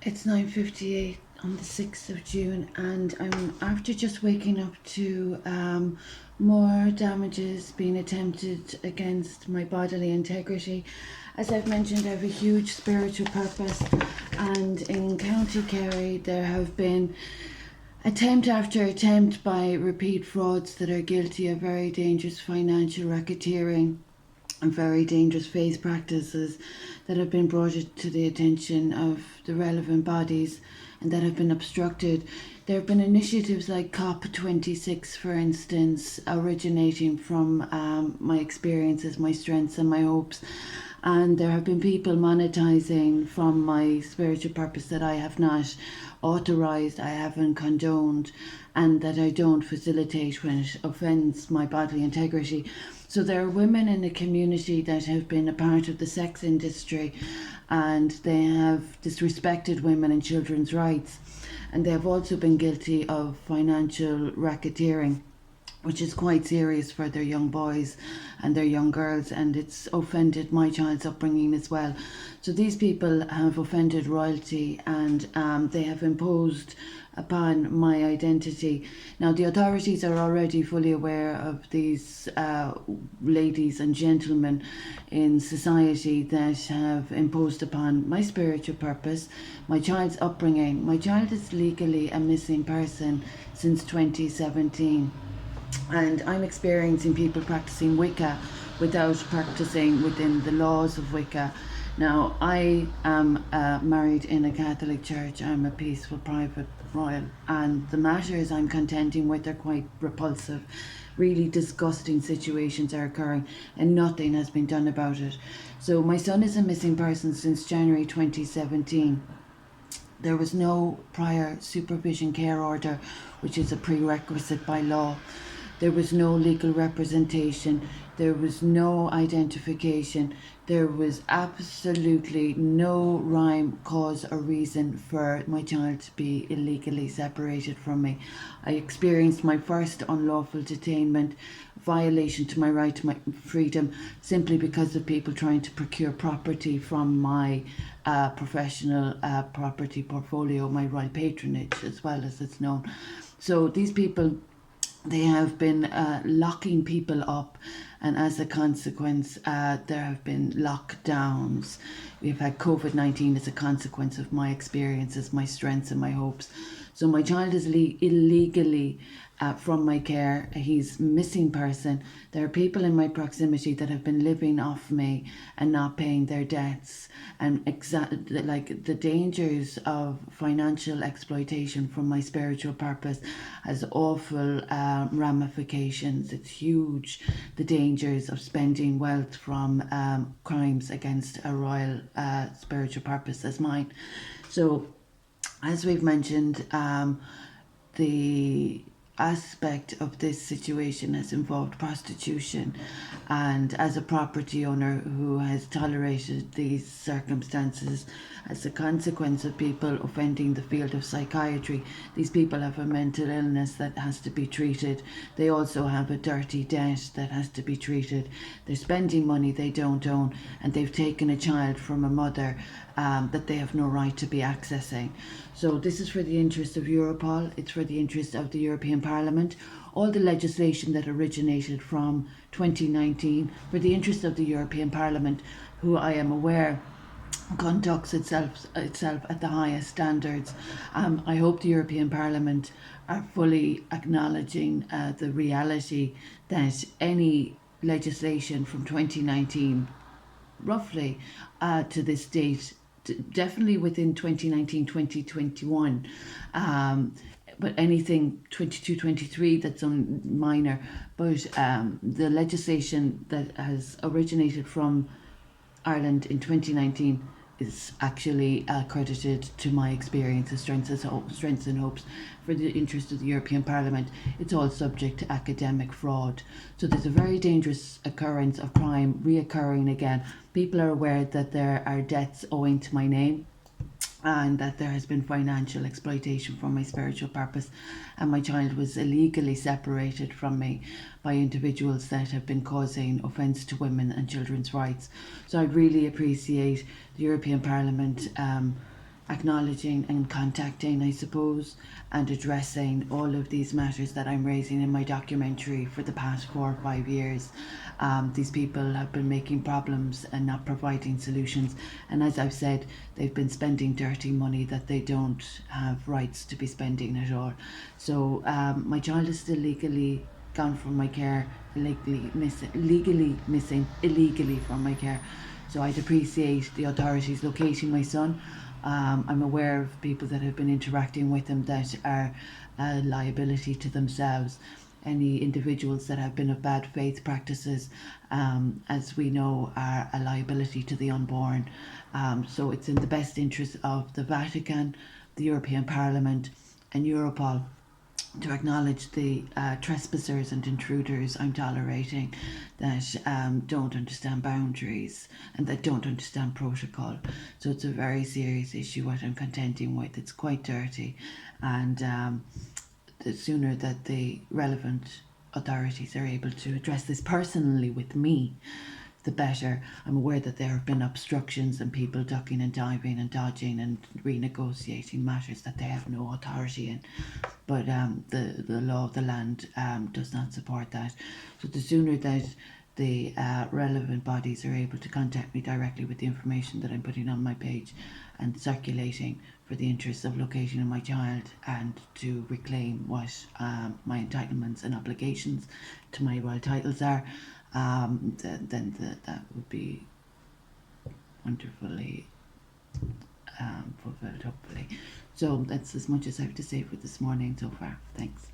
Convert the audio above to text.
It's 9:58 on the 6th of June, and I'm after just waking up to more damages being attempted against my bodily integrity. As I've mentioned, I have a huge spiritual purpose, and in County Kerry there have been attempt after attempt by repeat frauds that are guilty of very dangerous financial racketeering and very dangerous faith practices that have been brought to the attention of the relevant bodies and that have been obstructed. There have been initiatives like COP26, for instance, originating from my experiences, my strengths, and my hopes. And there have been people monetizing from my spiritual purpose that I have not authorized, I haven't condoned, and that I don't facilitate when it offends my bodily integrity. So there are women in the community that have been a part of the sex industry, and they have disrespected women and children's rights, and they have also been guilty of financial racketeering, which is quite serious for their young boys and their young girls, and it's offended my child's upbringing as well. So these people have offended royalty, and they have imposed upon my identity. Now, the authorities are already fully aware of these ladies and gentlemen in society that have imposed upon my spiritual purpose, my child's upbringing. My child is legally a missing person since 2017. And I'm experiencing people practicing Wicca without practicing within the laws of Wicca. Now, I am married in a Catholic church. I'm a peaceful private royal, and the matters I'm contending with are quite repulsive. Really disgusting situations are occurring, and nothing has been done about it. So, my son is a missing person since January 2017. There was no prior supervision care order, which is a prerequisite by law. There was no legal representation. There was no identification. There was absolutely no rhyme, cause, or reason for my child to be illegally separated from me. I experienced my first unlawful detainment, violation to my right to my freedom, simply because of people trying to procure property from my professional property portfolio, my royal patronage, as well as it's known. So these people, they have been locking people up, and as a consequence there have been lockdowns. We've had COVID-19 as a consequence of my experiences, my strengths, and my hopes. So my child is illegally from my care. He's missing person. There are people in my proximity that have been living off me and not paying their debts, and like the dangers of financial exploitation from my spiritual purpose has awful ramifications. It's huge, the dangers of spending wealth from crimes against a royal spiritual purpose as mine. So as we've mentioned, the aspect of this situation has involved prostitution, and as a property owner who has tolerated these circumstances as a consequence of people offending the field of psychiatry, these people have a mental illness that has to be treated. They also have a dirty debt that has to be treated. They're spending money they don't own, and they've taken a child from a mother that they have no right to be accessing. So this is for the interest of Europol, it's for the interest of the European Parliament. All the legislation that originated from 2019 for the interest of the European Parliament, who I am aware conducts itself at the highest standards. I hope the European Parliament are fully acknowledging the reality that any legislation from 2019 roughly to this date, definitely within 2019 2021, but anything 22 23 that's on minor, but the legislation that has originated from Ireland in 2019 is actually credited to my experiences, strengths and hopes for the interest of the European Parliament. It's all subject to academic fraud. So there's a very dangerous occurrence of crime reoccurring again. People are aware that there are debts owing to my name, and that there has been financial exploitation for my spiritual purpose, and my child was illegally separated from me by individuals that have been causing offence to women and children's rights. So I'd really appreciate the European Parliament acknowledging and contacting, I suppose, and addressing all of these matters that I'm raising in my documentary for the past 4 or 5 years. These people have been making problems and not providing solutions. And as I've said, they've been spending dirty money that they don't have rights to be spending at all. So my child is still legally gone from my care, legally missing, illegally from my care. So I'd appreciate the authorities locating my son. I'm aware of people that have been interacting with him that are a liability to themselves. Any individuals that have been of bad faith practices, as we know, are a liability to the unborn. So it's in the best interest of the Vatican, the European Parliament, and Europol to acknowledge the trespassers and intruders I'm tolerating that don't understand boundaries and that don't understand protocol. So it's a very serious issue what I'm contending with. It's quite dirty, and the sooner that the relevant authorities are able to address this personally with me, the better. I'm aware that there have been obstructions and people ducking and diving and dodging and renegotiating matters that they have no authority in. But the law of the land does not support that. So the sooner that the relevant bodies are able to contact me directly with the information that I'm putting on my page and circulating for the interests of locating my child and to reclaim what my entitlements and obligations to my royal titles are, then that would be wonderfully fulfilled, hopefully. So that's as much as I have to say for this morning so far. Thanks.